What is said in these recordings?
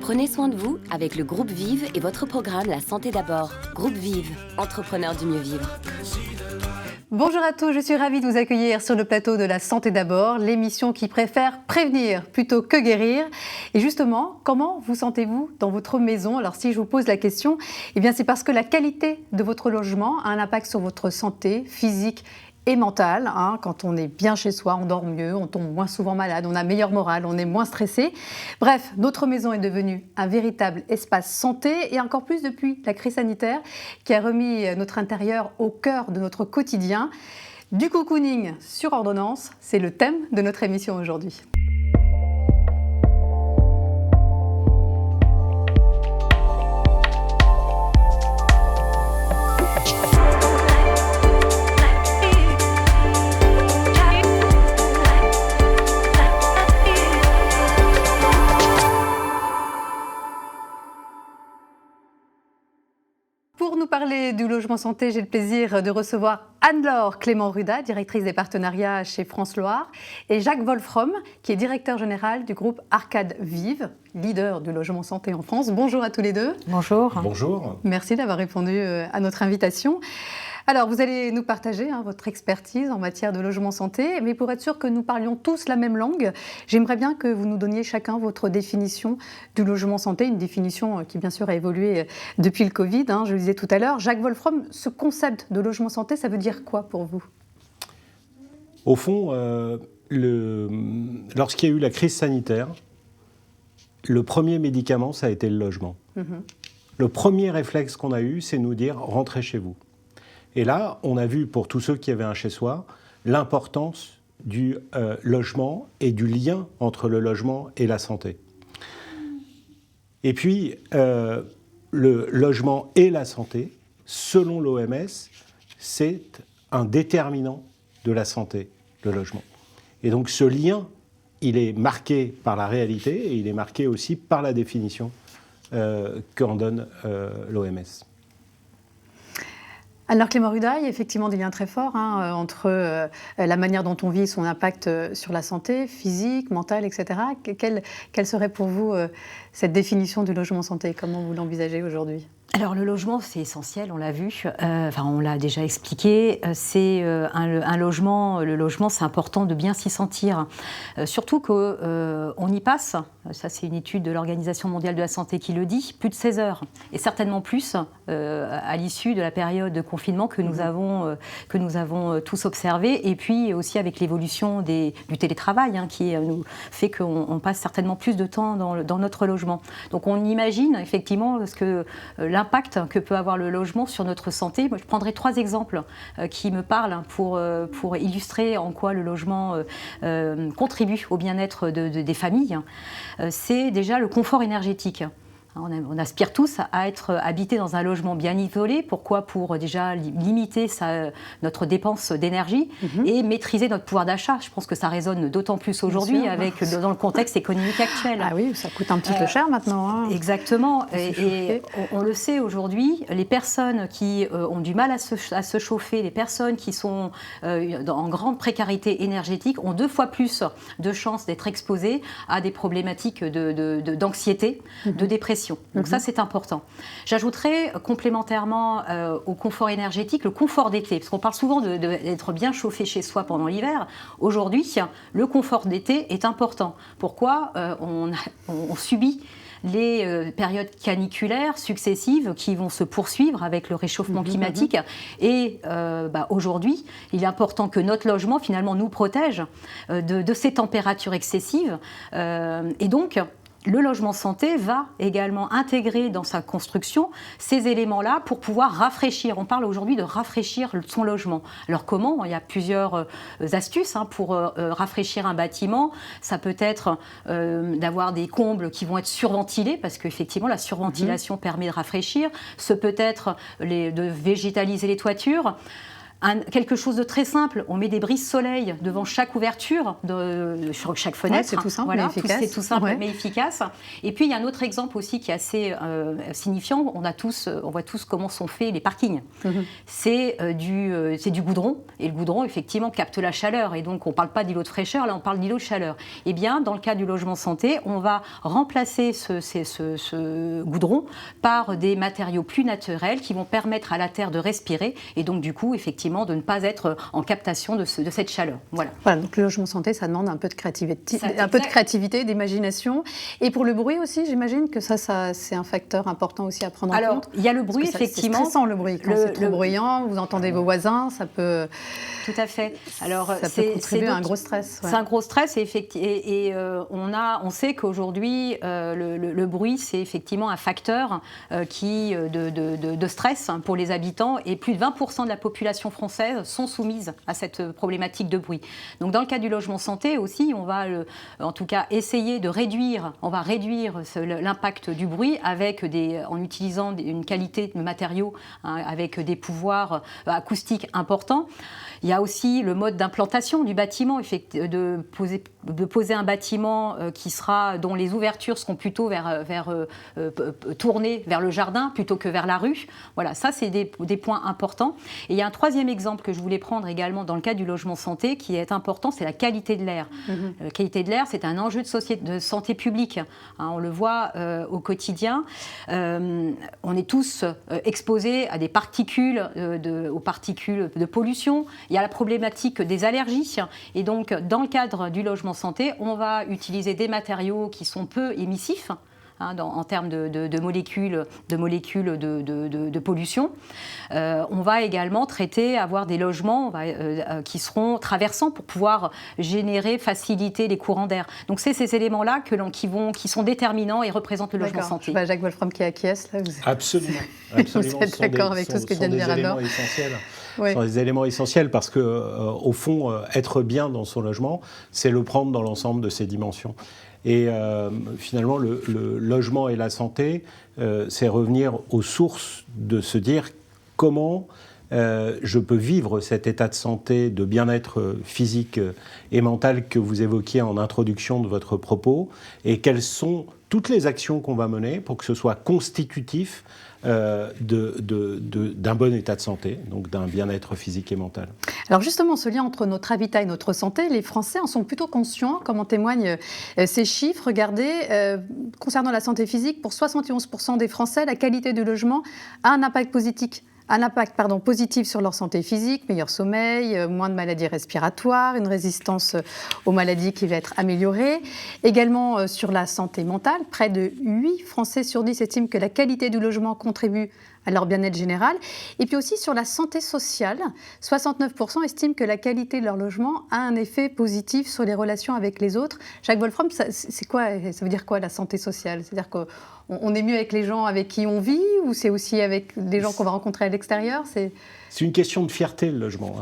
Prenez soin de vous avec le groupe Vive et votre programme La Santé d'abord. Groupe Vive, entrepreneur du mieux vivre. Bonjour à tous, je suis ravie de vous accueillir sur le plateau de La Santé d'abord, l'émission qui préfère prévenir plutôt que guérir. Et justement, comment vous sentez-vous dans votre maison? Alors si je vous pose la question, eh bien c'est parce que la qualité de votre logement a un impact sur votre santé physique et mentale. Quand on est bien chez soi, on dort mieux, on tombe moins souvent malade, on a meilleur moral, on est moins stressé. Bref, notre maison est devenue un véritable espace santé et encore plus depuis la crise sanitaire qui a remis notre intérieur au cœur de notre quotidien. Du cocooning sur ordonnance, c'est le thème de notre émission aujourd'hui. Pour nous parler du logement santé, j'ai le plaisir de recevoir Anne-Laure Clément-Ruda, directrice des partenariats chez France Loire, et Jacques Wolfrom, qui est directeur général du groupe Arcade Vive, leader du logement santé en France. Bonjour à tous les deux. Bonjour. Bonjour. Merci d'avoir répondu à notre invitation. Alors, vous allez nous partager votre expertise en matière de logement santé, mais pour être sûr que nous parlions tous la même langue, j'aimerais bien que vous nous donniez chacun votre définition du logement santé, une définition qui bien sûr a évolué depuis le Covid, je le disais tout à l'heure. Jacques Wolfrom, ce concept de logement santé, ça veut dire quoi pour vous? Au fond, lorsqu'il y a eu la crise sanitaire, le premier médicament, ça a été le logement. Le premier réflexe qu'on a eu, c'est nous dire « rentrez chez vous ». Et là, on a vu, pour tous ceux qui avaient un chez-soi, l'importance du logement et du lien entre le logement et la santé. Et puis, le logement et la santé, selon l'OMS, c'est un déterminant de la santé, le logement. Et donc, ce lien, il est marqué par la réalité et il est marqué aussi par la définition qu'en donne l'OMS. Alors Clément-Ruda, il y a effectivement des liens très forts entre la manière dont on vit, son impact sur la santé physique, mentale, etc. Quelle serait pour vous cette définition du logement santé? Comment vous l'envisagez aujourd'hui? Alors le logement, c'est essentiel, on l'a vu, on l'a déjà expliqué, c'est un logement, le logement c'est important de bien s'y sentir, surtout qu'on y passe, ça c'est une étude de l'Organisation mondiale de la santé qui le dit, plus de 16 heures, et certainement plus à l'issue de la période de confinement que nous avons tous observé, et puis aussi avec l'évolution du télétravail qui nous fait qu'on passe certainement plus de temps dans notre logement. Donc on imagine effectivement l'impact que peut avoir le logement sur notre santé. Moi, je prendrai 3 exemples qui me parlent pour illustrer en quoi le logement contribue au bien-être des familles. C'est déjà le confort énergétique. On aspire tous à être habités dans un logement bien isolé. Pourquoi? Pour déjà limiter notre dépense d'énergie et maîtriser notre pouvoir d'achat. Je pense que ça résonne d'autant plus aujourd'hui dans le contexte économique actuel. Ah oui, ça coûte un petit peu cher maintenant. Exactement. Et on le sait aujourd'hui, les personnes qui ont du mal à se chauffer, les personnes qui sont en grande précarité énergétique ont 2 fois plus de chances d'être exposées à des problématiques d'anxiété, de dépression. Donc ça, c'est important. J'ajouterais complémentairement au confort énergétique, le confort d'été. Parce qu'on parle souvent d'être bien chauffé chez soi pendant l'hiver. Aujourd'hui, le confort d'été est important. Pourquoi? On subit les périodes caniculaires successives qui vont se poursuivre avec le réchauffement climatique. Et aujourd'hui, il est important que notre logement, finalement, nous protège de ces températures excessives. Et donc, le logement santé va également intégrer dans sa construction ces éléments-là pour pouvoir rafraîchir. On parle aujourd'hui de rafraîchir son logement. Alors comment? Il y a plusieurs astuces pour rafraîchir un bâtiment. Ça peut être d'avoir des combles qui vont être surventilés parce qu'effectivement la surventilation permet de rafraîchir. Ce peut être de végétaliser les toitures. quelque chose de très simple, on met des brises-soleil devant chaque ouverture, sur chaque fenêtre. Ouais, c'est tout simple, mais efficace. C'est tout simple, mais efficace. Et puis, il y a un autre exemple aussi qui est assez signifiant. On voit tous comment sont faits les parkings. C'est du goudron. Et le goudron, effectivement, capte la chaleur. Et donc, on ne parle pas d'îlot de fraîcheur, là, on parle d'îlot de chaleur. Eh bien, dans le cas du logement santé, on va remplacer ce goudron par des matériaux plus naturels qui vont permettre à la terre de respirer et donc du coup effectivement de ne pas être en captation de cette chaleur. Voilà, donc le logement santé, ça demande un peu de créativité, d'imagination. Et pour le bruit aussi, j'imagine que ça c'est un facteur important aussi à prendre en compte. Alors, il y a le bruit, effectivement. C'est stressant le bruit, quand c'est trop bruyant, vous entendez vos voisins, ça peut... Tout à fait. Alors, ça peut contribuer à un gros stress. Ouais. C'est un gros stress et on sait qu'aujourd'hui, le bruit, c'est effectivement un facteur de stress pour les habitants et plus de 20% de la population française sont soumises à cette problématique de bruit. Donc dans le cas du logement santé aussi, on va en tout cas essayer de réduire l'impact du bruit en utilisant une qualité de matériaux avec des pouvoirs acoustiques importants. Il y a aussi le mode d'implantation du bâtiment, de poser un bâtiment dont les ouvertures seront plutôt tournées vers le jardin plutôt que vers la rue. Voilà, ça c'est des points importants. Et il y a un troisième exemple que je voulais prendre également dans le cas du logement santé qui est important, c'est la qualité de l'air. La qualité de l'air, c'est un enjeu de santé publique. On le voit au quotidien. On est tous exposés à des particules, aux particules de pollution. Il y a la problématique des allergies. Et donc, dans le cadre du logement santé, on va utiliser des matériaux qui sont peu émissifs, en termes de molécules de pollution. On va également avoir des logements qui seront traversants pour pouvoir faciliter les courants d'air. Donc c'est ces éléments-là qui sont déterminants et représentent le logement santé. Jacques Wolfram qui acquiesce, là. Absolument. Vous êtes d'accord avec tout ce que vient de dire Albert ? Ce sont des éléments essentiels parce que, au fond, être bien dans son logement, c'est le prendre dans l'ensemble de ses dimensions. Et finalement, le logement et la santé, c'est revenir aux sources de se dire comment je peux vivre cet état de santé, de bien-être physique et mental que vous évoquiez en introduction de votre propos, et quelles sont toutes les actions qu'on va mener pour que ce soit constitutif d'un bon état de santé, donc d'un bien-être physique et mental. Alors justement, ce lien entre notre habitat et notre santé, les Français en sont plutôt conscients, comme en témoignent ces chiffres. Regardez, concernant la santé physique, pour 71% des Français, la qualité du logement a un impact positif sur leur santé physique, meilleur sommeil, moins de maladies respiratoires, une résistance aux maladies qui va être améliorée. Également sur la santé mentale, près de 8 Français sur 10 estiment que la qualité du logement contribue à leur bien-être général. Et puis aussi sur la santé sociale, 69% estiment que la qualité de leur logement a un effet positif sur les relations avec les autres. Jacques Wolfram, ça veut dire quoi la santé sociale ? C'est-à-dire qu'on est mieux avec les gens avec qui on vit ou c'est aussi avec les gens qu'on va rencontrer à l'extérieur ? C'est une question de fierté, le logement.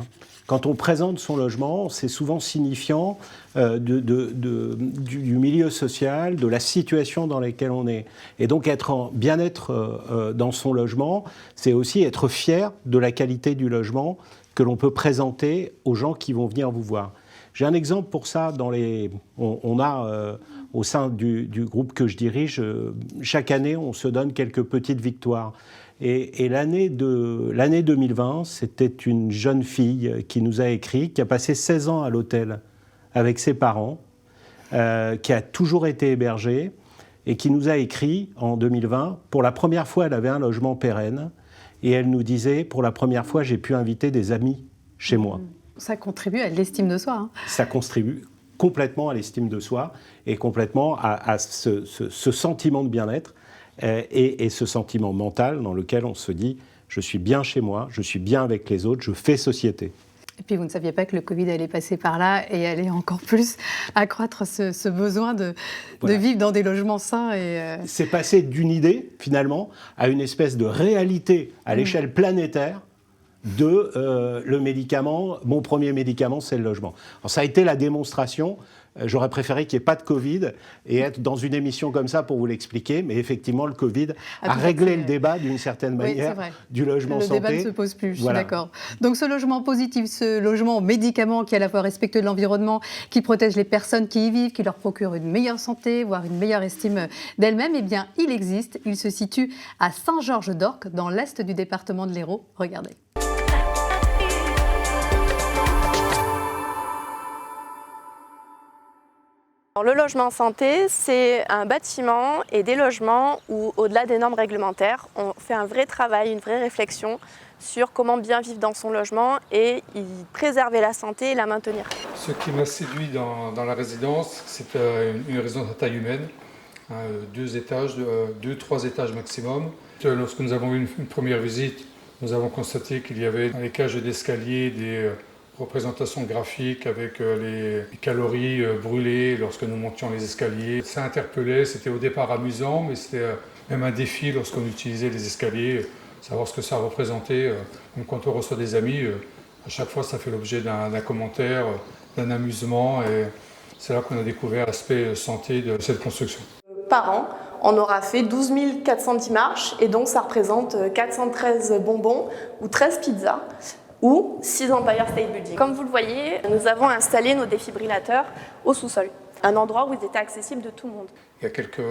Quand on présente son logement, c'est souvent signifiant du milieu social, de la situation dans laquelle on est. Et donc bien-être dans son logement, c'est aussi être fier de la qualité du logement que l'on peut présenter aux gens qui vont venir vous voir. J'ai un exemple pour ça. On a au sein du groupe que je dirige, chaque année, on se donne quelques petites victoires. Et l'année 2020, c'était une jeune fille qui nous a écrit, qui a passé 16 ans à l'hôtel avec ses parents, qui a toujours été hébergée et qui nous a écrit en 2020. Pour la première fois, elle avait un logement pérenne et elle nous disait, pour la première fois, j'ai pu inviter des amis chez moi. Ça contribue à l'estime de soi. Ça contribue complètement à l'estime de soi et complètement à ce sentiment de bien-être. Et ce sentiment mental dans lequel on se dit « je suis bien chez moi, je suis bien avec les autres, je fais société ». Et puis vous ne saviez pas que le Covid allait passer par là et allait encore plus accroître ce besoin de vivre dans des logements sains. C'est passé d'une idée, finalement, à une espèce de réalité à l'échelle planétaire le médicament, mon premier médicament, c'est le logement. Alors, ça a été la démonstration J'aurais préféré qu'il n'y ait pas de Covid et être dans une émission comme ça pour vous l'expliquer, mais effectivement, le Covid a réglé le débat d'une certaine manière du logement santé. Le débat ne se pose plus, je suis Voilà. d'accord. Donc ce logement positif, ce logement médicament qui est à la fois respectueux de l'environnement, qui protège les personnes qui y vivent, qui leur procure une meilleure santé, voire une meilleure estime d'elles-mêmes, eh bien, il existe. Il se situe à Saint-Georges-d'Orques, dans l'est du département de l'Hérault. Regardez. Alors, le logement santé, c'est un bâtiment et des logements où, au-delà des normes réglementaires, on fait un vrai travail, une vraie réflexion sur comment bien vivre dans son logement et y préserver la santé et la maintenir. Ce qui m'a séduit dans la résidence, c'est une résidence à taille humaine, 2 étages, 2-3 étages maximum. Lorsque nous avons eu une première visite, nous avons constaté qu'il y avait dans les cages d'escalier des représentations graphiques avec les calories brûlées lorsque nous montions les escaliers. Ça interpellait, c'était au départ amusant, mais c'était même un défi lorsqu'on utilisait les escaliers, savoir ce que ça représentait. Même quand on reçoit des amis, à chaque fois ça fait l'objet d'un commentaire, d'un amusement, et c'est là qu'on a découvert l'aspect santé de cette construction. Par an, on aura fait 12 410 marches et donc ça représente 413 bonbons ou 13 pizzas. Ou 6 Empire State Building. Comme vous le voyez, nous avons installé nos défibrillateurs au sous-sol, un endroit où ils étaient accessibles de tout le monde. Il y a quelques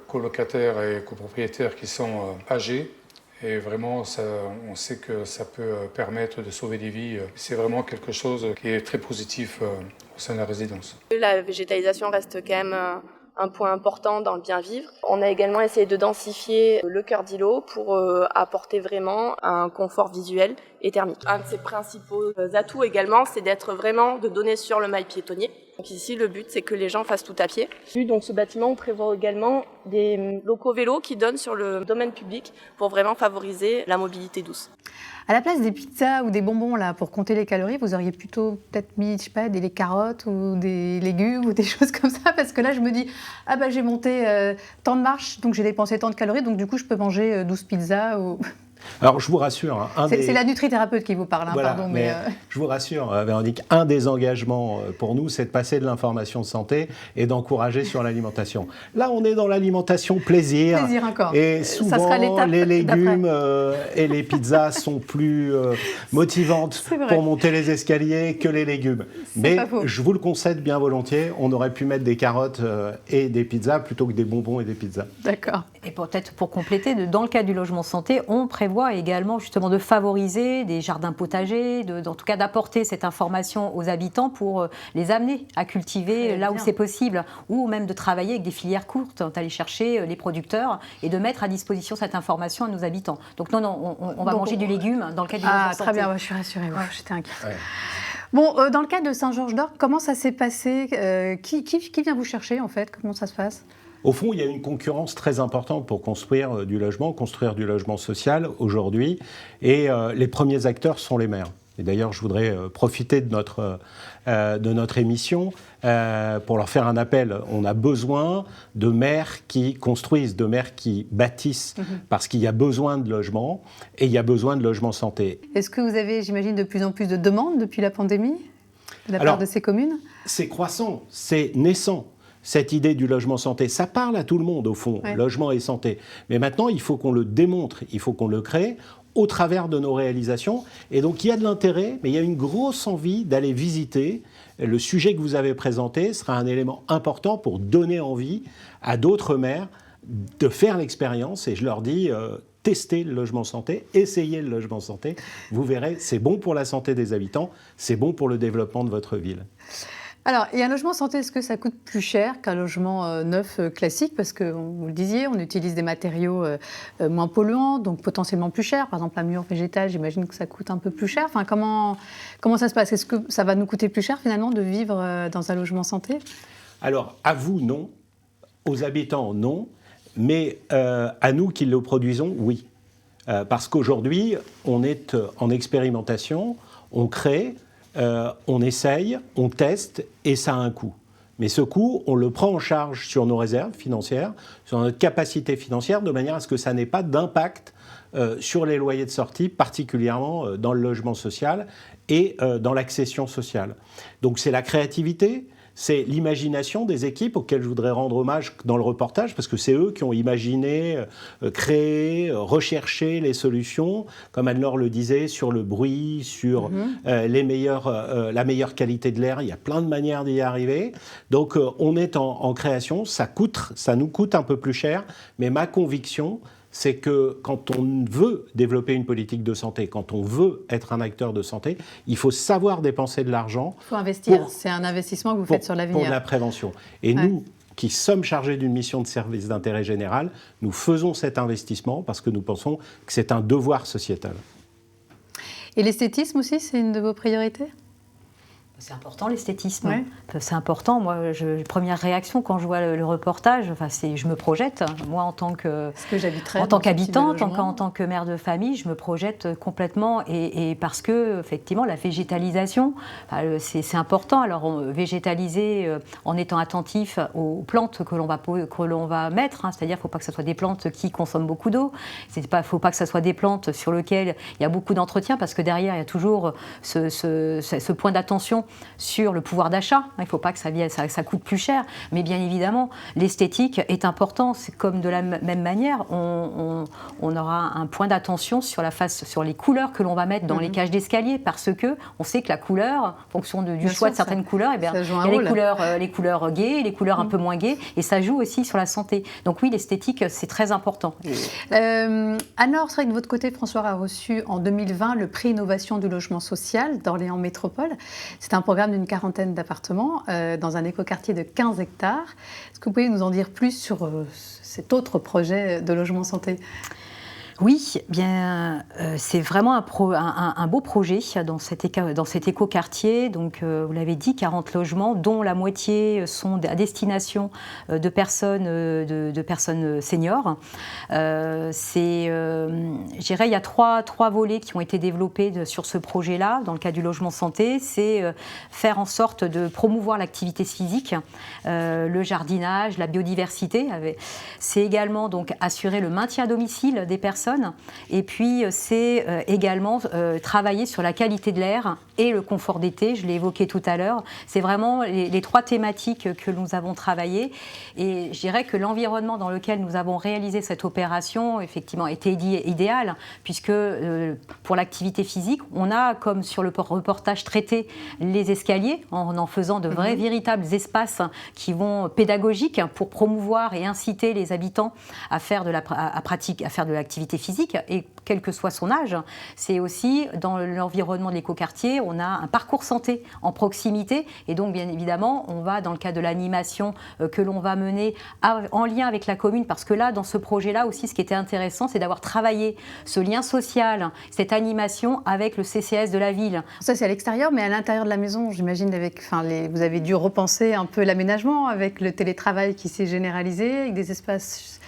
colocataires et copropriétaires qui sont âgés et vraiment on sait que ça peut permettre de sauver des vies. C'est vraiment quelque chose qui est très positif au sein de la résidence. La végétalisation reste quand même un point important dans le bien vivre. On a également essayé de densifier le cœur d'îlot pour apporter vraiment un confort visuel et thermique. Un de ses principaux atouts également, c'est de donner sur le mail piétonnier. Donc ici, le but, c'est que les gens fassent tout à pied. Donc ce bâtiment, on prévoit également des locaux vélos qui donnent sur le domaine public pour vraiment favoriser la mobilité douce. À la place des pizzas ou des bonbons là, pour compter les calories, vous auriez plutôt peut-être mis, je sais pas, des carottes ou des légumes ou des choses comme ça, parce que là je me dis, ah bah j'ai monté tant de marches, donc j'ai dépensé tant de calories, donc du coup je peux manger 12 pizzas ou... Alors, je vous rassure... C'est la nutrithérapeute qui vous parle, voilà, pardon. Mais je vous rassure, Véronique, un des engagements pour nous, c'est de passer de l'information de santé et d'encourager sur l'alimentation. Là, on est dans l'alimentation plaisir. Plaisir encore. Et souvent, les légumes et les pizzas sont plus motivantes pour monter les escaliers que les légumes. Mais je vous le concède bien volontiers, on aurait pu mettre des carottes et des pizzas plutôt que des bonbons et des pizzas. D'accord. Et peut-être pour compléter, dans le cadre du logement santé, on prévoit également justement de favoriser des jardins potagers, en tout cas d'apporter cette information aux habitants pour les amener à cultiver là où c'est possible, ou même de travailler avec des filières courtes, d'aller chercher les producteurs et de mettre à disposition cette information à nos habitants. Donc non, on va manger du légume dans le cadre du logement santé. Très bien, je suis rassurée, j'étais inquiète. Ouais. Bon, dans le cas de Saint-Georges-d'Orques, comment ça s'est passé ? Qui vient vous chercher en fait ? Comment ça se passe ? Au fond, il y a une concurrence très importante pour construire du logement social aujourd'hui. Et les premiers acteurs sont les maires. Et d'ailleurs, je voudrais profiter de notre émission pour leur faire un appel. On a besoin de maires qui construisent, de maires qui bâtissent, parce qu'il y a besoin de logements et il y a besoin de logements santé. Est-ce que vous avez, j'imagine, de plus en plus de demandes depuis la pandémie de la part de ces communes ? C'est croissant, c'est naissant. Cette idée du logement santé, ça parle à tout le monde au fond, logement et santé. Mais maintenant, il faut qu'on le démontre, il faut qu'on le crée au travers de nos réalisations. Et donc, il y a de l'intérêt, mais il y a une grosse envie d'aller visiter. Le sujet que vous avez présenté sera un élément important pour donner envie à d'autres maires de faire l'expérience. Et je leur dis, testez le logement santé, essayez le logement santé. Vous verrez, c'est bon pour la santé des habitants, c'est bon pour le développement de votre ville. Alors, et un logement santé, est-ce que ça coûte plus cher qu'un logement neuf classique ? Parce que, vous le disiez, on utilise des matériaux moins polluants, donc potentiellement plus cher. Par exemple, un mur végétal, j'imagine que ça coûte un peu plus cher. Enfin, comment ça se passe ? Est-ce que ça va nous coûter plus cher, finalement, de vivre dans un logement santé ? Alors, à vous, non. Aux habitants, non. Mais à nous qui le produisons, oui. Parce qu'aujourd'hui, on est en expérimentation, on crée... on essaye, on teste et ça a un coût. Mais ce coût, on le prend en charge sur nos réserves financières, sur notre capacité financière, de manière à ce que ça n'ait pas d'impact sur les loyers de sortie, particulièrement dans le logement social et dans l'accession sociale. Donc c'est la créativité, c'est l'imagination des équipes auxquelles je voudrais rendre hommage dans le reportage, parce que c'est eux qui ont imaginé, créé, recherché les solutions, comme Anne-Laure le disait, sur le bruit, sur la meilleure qualité de l'air. Il y a plein de manières d'y arriver. Donc on est en création, ça nous coûte un peu plus cher, mais ma conviction, c'est que quand on veut développer une politique de santé, quand on veut être un acteur de santé, il faut savoir dépenser de l'argent. Il faut investir, c'est un investissement que vous faites sur l'avenir. Pour la prévention. Et nous, qui sommes chargés d'une mission de service d'intérêt général, nous faisons cet investissement parce que nous pensons que c'est un devoir sociétal. Et l'esthétisme aussi, c'est une de vos priorités ? C'est important l'esthétisme, c'est important. Moi, première réaction quand je vois le reportage, je me projette. Moi, en tant qu'habitante, en tant que mère de famille, je me projette complètement. Et parce que effectivement, la végétalisation, c'est important. Alors végétaliser en étant attentif aux plantes que l'on va mettre, c'est-à-dire, il ne faut pas que ce soit des plantes qui consomment beaucoup d'eau. Il ne faut pas que ce soit des plantes sur lesquelles il y a beaucoup d'entretien, parce que derrière, il y a toujours ce point d'attention sur le pouvoir d'achat. Il ne faut pas que ça coûte plus cher, mais bien évidemment, l'esthétique est important. C'est comme de la même manière, on aura un point d'attention sur les couleurs que l'on va mettre dans les cages d'escalier, parce que on sait que la couleur, en fonction du choix de certaines couleurs, il y a les couleurs gaies, les couleurs un peu moins gaies, et ça joue aussi sur la santé. Donc oui, l'esthétique, c'est très important. Anne-Laure, c'est vrai que de votre côté, François a reçu en 2020 le prix Innovation du logement social d'Orléans Métropole. C'est un programme d'une 40aine d'appartements dans un écoquartier de 15 hectares. Est-ce que vous pouvez nous en dire plus sur cet autre projet de logement santé ? Oui, bien, c'est vraiment un beau projet dans cet écoquartier. Donc, vous l'avez dit, 40 logements, dont la moitié sont à destination de personnes seniors. Je dirais, il y a trois volets qui ont été développés sur ce projet-là, dans le cadre du logement santé. C'est faire en sorte de promouvoir l'activité physique, le jardinage, la biodiversité. C'est également donc assurer le maintien à domicile des personnes. Et puis, c'est également travailler sur la qualité de l'air et le confort d'été. Je l'ai évoqué tout à l'heure. C'est vraiment les trois thématiques que nous avons travaillées. Et je dirais que l'environnement dans lequel nous avons réalisé cette opération, effectivement, était idéal, puisque pour l'activité physique, on a, comme sur le reportage, traité les escaliers en faisant de vrais, véritables espaces pédagogiques pour promouvoir et inciter les habitants à faire de l'activité physique, et quel que soit son âge. C'est aussi dans l'environnement de l'écoquartier, on a un parcours santé en proximité, et donc bien évidemment on va, dans le cadre de l'animation que l'on va mener en lien avec la commune, parce que là, dans ce projet-là aussi, ce qui était intéressant, c'est d'avoir travaillé ce lien social, cette animation avec le CCAS de la ville. Ça, c'est à l'extérieur, mais à l'intérieur de la maison, j'imagine, vous avez dû repenser un peu l'aménagement avec le télétravail qui s'est généralisé, avec des espaces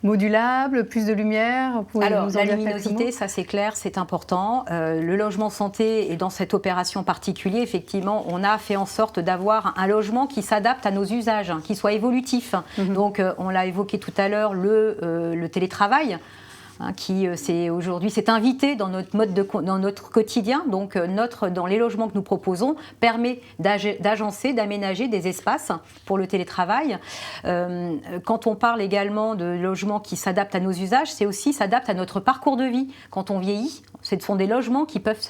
modulable, plus de lumière. Alors, la luminosité, ça c'est clair, c'est important. Le logement santé, et dans cette opération particulière, effectivement, on a fait en sorte d'avoir un logement qui s'adapte à nos usages, qui soit évolutif. Donc, on l'a évoqué tout à l'heure, le télétravail, qui aujourd'hui s'est invité dans notre quotidien. Donc dans les logements que nous proposons permet d'agencer, d'aménager des espaces pour le télétravail. Quand on parle également de logements qui s'adaptent à nos usages, c'est aussi s'adaptent à notre parcours de vie. Quand on vieillit, ce sont des logements qui peuvent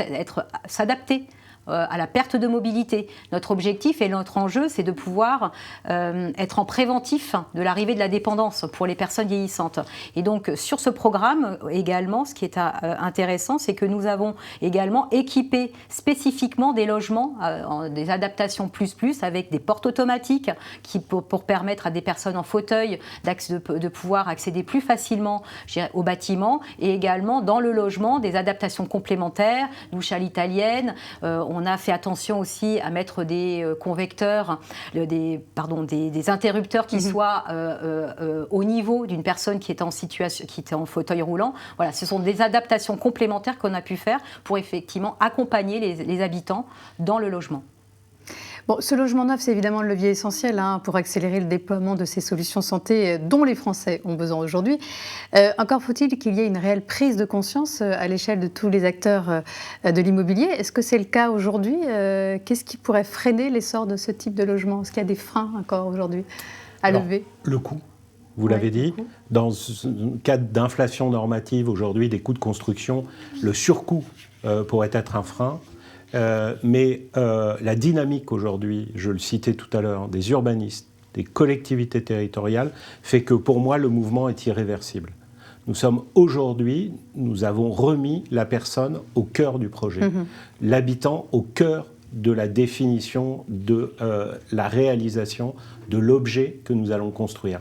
s'adapter à la perte de mobilité. Notre objectif et notre enjeu, c'est de pouvoir être en préventif de l'arrivée de la dépendance pour les personnes vieillissantes. Et donc, sur ce programme, également, ce qui est intéressant, c'est que nous avons également équipé spécifiquement des logements, des adaptations plus, avec des portes automatiques pour permettre à des personnes en fauteuil de pouvoir accéder plus facilement au bâtiment, et également dans le logement, des adaptations complémentaires, douche à l'italienne. On a fait attention aussi à mettre des convecteurs, des interrupteurs qui soient au niveau d'une personne qui était en fauteuil roulant. Voilà, ce sont des adaptations complémentaires qu'on a pu faire pour effectivement accompagner les habitants dans le logement. Bon, ce logement neuf, c'est évidemment le levier essentiel pour accélérer le déploiement de ces solutions santé dont les Français ont besoin aujourd'hui. Encore faut-il qu'il y ait une réelle prise de conscience à l'échelle de tous les acteurs de l'immobilier. Est-ce que c'est le cas aujourd'hui? Qu'est-ce qui pourrait freiner l'essor de ce type de logement? Est-ce qu'il y a des freins encore aujourd'hui à lever? Le coût. Vous l'avez dit, dans un cadre d'inflation normative aujourd'hui, des coûts de construction, le surcoût pourrait être un frein. Mais la dynamique aujourd'hui, je le citais tout à l'heure, des urbanistes, des collectivités territoriales, fait que pour moi, le mouvement est irréversible. Nous avons remis la personne au cœur du projet, l'habitant au cœur de la définition, de la réalisation de l'objet que nous allons construire.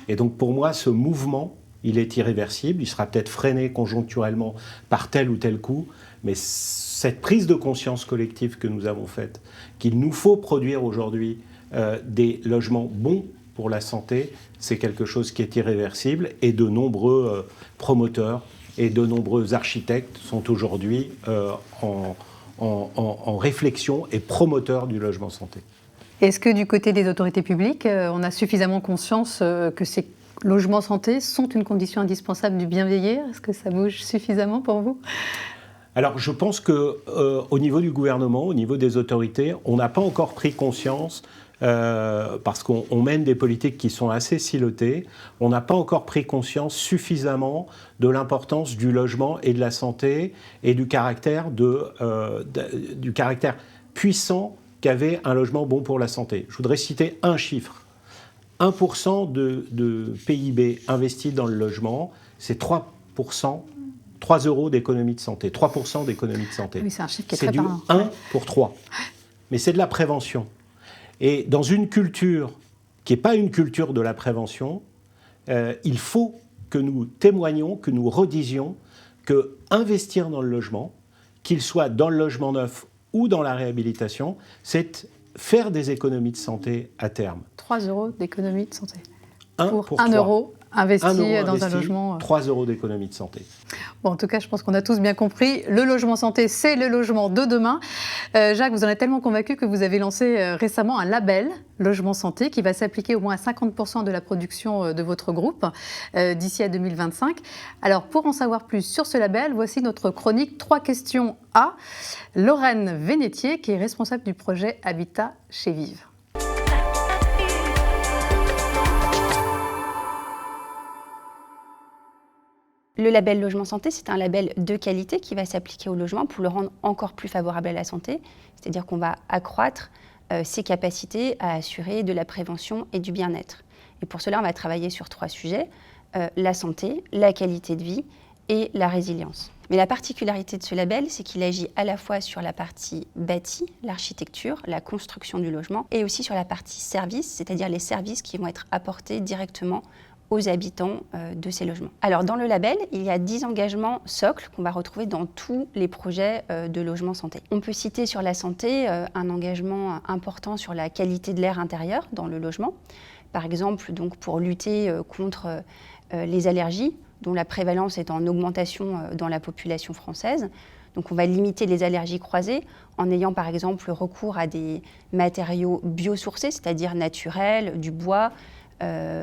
Et donc pour moi, ce mouvement, il est irréversible, il sera peut-être freiné conjoncturellement par tel ou tel coup, mais cette prise de conscience collective que nous avons faite, qu'il nous faut produire aujourd'hui des logements bons pour la santé, c'est quelque chose qui est irréversible, et de nombreux promoteurs et de nombreux architectes sont aujourd'hui en réflexion et promoteurs du logement santé. Est-ce que du côté des autorités publiques, on a suffisamment conscience que ces logements santé sont une condition indispensable du bien vieillir? Est-ce que ça bouge suffisamment pour vous? Alors je pense qu'au niveau du gouvernement, au niveau des autorités, on n'a pas encore pris conscience, parce qu'on mène des politiques qui sont assez silotées, on n'a pas encore pris conscience suffisamment de l'importance du logement et de la santé et du caractère puissant qu'avait un logement bon pour la santé. Je voudrais citer un chiffre. 1% de PIB investi dans le logement, c'est 3 euros d'économie de santé. 3% d'économie de santé. Oui, c'est un chiffre qui est très parlant. C'est du 1 pour 3. Mais c'est de la prévention. Et dans une culture qui n'est pas une culture de la prévention, il faut que nous témoignions, que nous redisions que investir dans le logement, qu'il soit dans le logement neuf ou dans la réhabilitation, c'est faire des économies de santé à terme. 3 euros d'économie de santé. Pour 1 euro investi dans un logement. 3 euros d'économie de santé. Bon, en tout cas, je pense qu'on a tous bien compris. Le logement santé, c'est le logement de demain. Jacques, vous en êtes tellement convaincu que vous avez lancé récemment un label logement santé qui va s'appliquer au moins à 50% de la production de votre groupe d'ici à 2025. Alors, pour en savoir plus sur ce label, voici notre chronique 3 questions à Lorraine Vénétier, qui est responsable du projet Habitat chez Vive. Le label Logement Santé, c'est un label de qualité qui va s'appliquer au logement pour le rendre encore plus favorable à la santé. C'est-à-dire qu'on va accroître ses capacités à assurer de la prévention et du bien-être. Et pour cela, on va travailler sur 3 sujets, la santé, la qualité de vie et la résilience. Mais la particularité de ce label, c'est qu'il agit à la fois sur la partie bâti, l'architecture, la construction du logement, et aussi sur la partie service, c'est-à-dire les services qui vont être apportés directement aux habitants de ces logements. Alors dans le label, il y a 10 engagements socles qu'on va retrouver dans tous les projets de logement santé. On peut citer sur la santé un engagement important sur la qualité de l'air intérieur dans le logement. Par exemple, donc, pour lutter contre les allergies, dont la prévalence est en augmentation dans la population française. Donc on va limiter les allergies croisées en ayant par exemple recours à des matériaux biosourcés, c'est-à-dire naturels, du bois,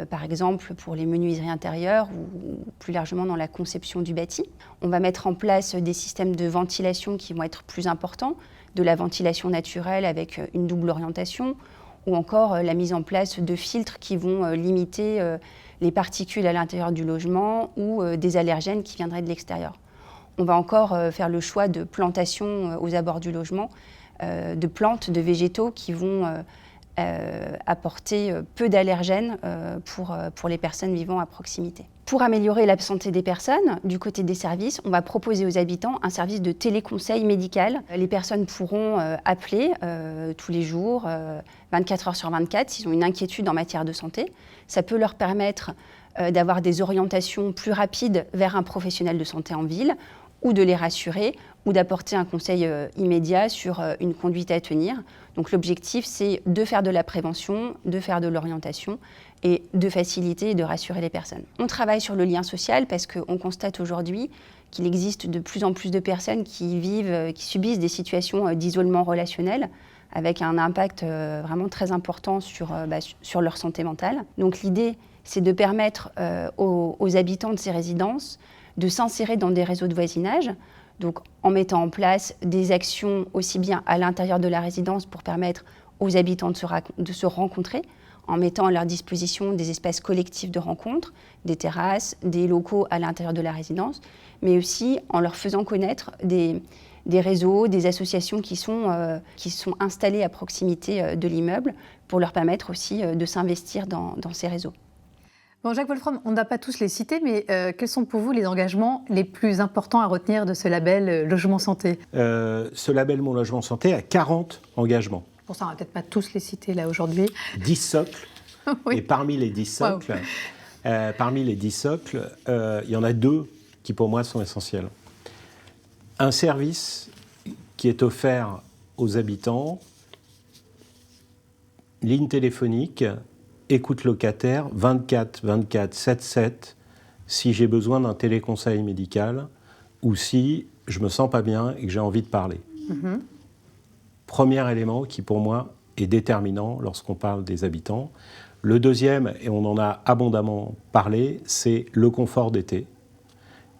par exemple pour les menuiseries intérieures ou plus largement dans la conception du bâti. On va mettre en place des systèmes de ventilation qui vont être plus importants, de la ventilation naturelle avec une double orientation, ou encore la mise en place de filtres qui vont limiter les particules à l'intérieur du logement ou des allergènes qui viendraient de l'extérieur. On va encore faire le choix de plantations aux abords du logement, de plantes, de végétaux qui vont apporter peu d'allergènes pour les personnes vivant à proximité. Pour améliorer la santé des personnes, du côté des services, on va proposer aux habitants un service de téléconseil médical. Les personnes pourront appeler tous les jours, 24 heures sur 24, s'ils ont une inquiétude en matière de santé. Ça peut leur permettre d'avoir des orientations plus rapides vers un professionnel de santé en ville, ou de les rassurer, ou d'apporter un conseil immédiat sur une conduite à tenir. Donc l'objectif, c'est de faire de la prévention, de faire de l'orientation et de faciliter et de rassurer les personnes. On travaille sur le lien social parce qu'on constate aujourd'hui qu'il existe de plus en plus de personnes qui subissent des situations d'isolement relationnel, avec un impact vraiment très important sur leur santé mentale. Donc l'idée, c'est de permettre aux habitants de ces résidences de s'insérer dans des réseaux de voisinage, donc en mettant en place des actions aussi bien à l'intérieur de la résidence pour permettre aux habitants de se rencontrer, en mettant à leur disposition des espaces collectifs de rencontre, des terrasses, des locaux à l'intérieur de la résidence, mais aussi en leur faisant connaître des réseaux, des associations qui sont installées à proximité de l'immeuble pour leur permettre aussi de s'investir dans ces réseaux. Bon, Jacques Wolfram, on n'a pas tous les cités, mais quels sont pour vous les engagements les plus importants à retenir de ce label Logement Santé ? Ce label Mon Logement Santé a 40 engagements. Pour ça, on ne va peut-être pas tous les citer là aujourd'hui. 10 socles. Oui. Et parmi les 10 socles, il y en a 2 qui pour moi sont essentiels. Un service qui est offert aux habitants, ligne téléphonique, écoute locataire, 24/24, 7/7, si j'ai besoin d'un téléconseil médical ou si je me sens pas bien et que j'ai envie de parler. Mm-hmm. Premier élément qui pour moi est déterminant lorsqu'on parle des habitants. Le deuxième, et on en a abondamment parlé, c'est le confort d'été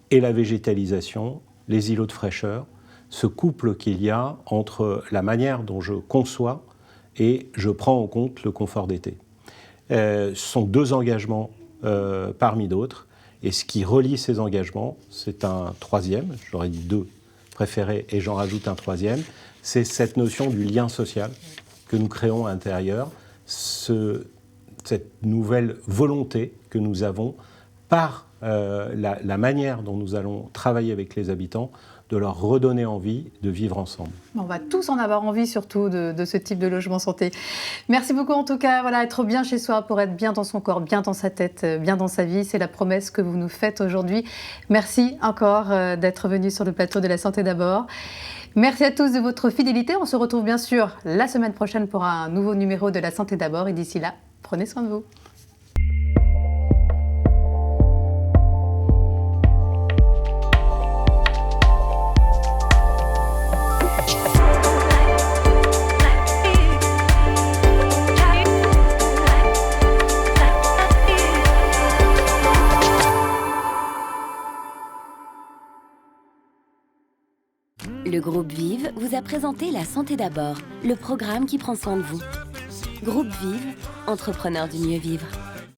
et la végétalisation, les îlots de fraîcheur, ce couple qu'il y a entre la manière dont je conçois et je prends en compte le confort d'été. Ce sont 2 engagements parmi d'autres, et ce qui relie ces engagements, c'est un troisième, j'aurais dit 2 préférés et j'en rajoute un troisième, c'est cette notion du lien social que nous créons à l'intérieur, cette nouvelle volonté que nous avons par la manière dont nous allons travailler avec les habitants, de leur redonner envie de vivre ensemble. On va tous en avoir envie, surtout de ce type de logement santé. Merci beaucoup en tout cas. Voilà, être bien chez soi pour être bien dans son corps, bien dans sa tête, bien dans sa vie, c'est la promesse que vous nous faites aujourd'hui. Merci encore d'être venus sur le plateau de La Santé d'abord. Merci à tous de votre fidélité. On se retrouve bien sûr la semaine prochaine pour un nouveau numéro de La Santé d'abord. Et d'ici là, prenez soin de vous. Le groupe Vive vous a présenté La Santé d'abord, le programme qui prend soin de vous. Groupe Vive, entrepreneurs du mieux vivre.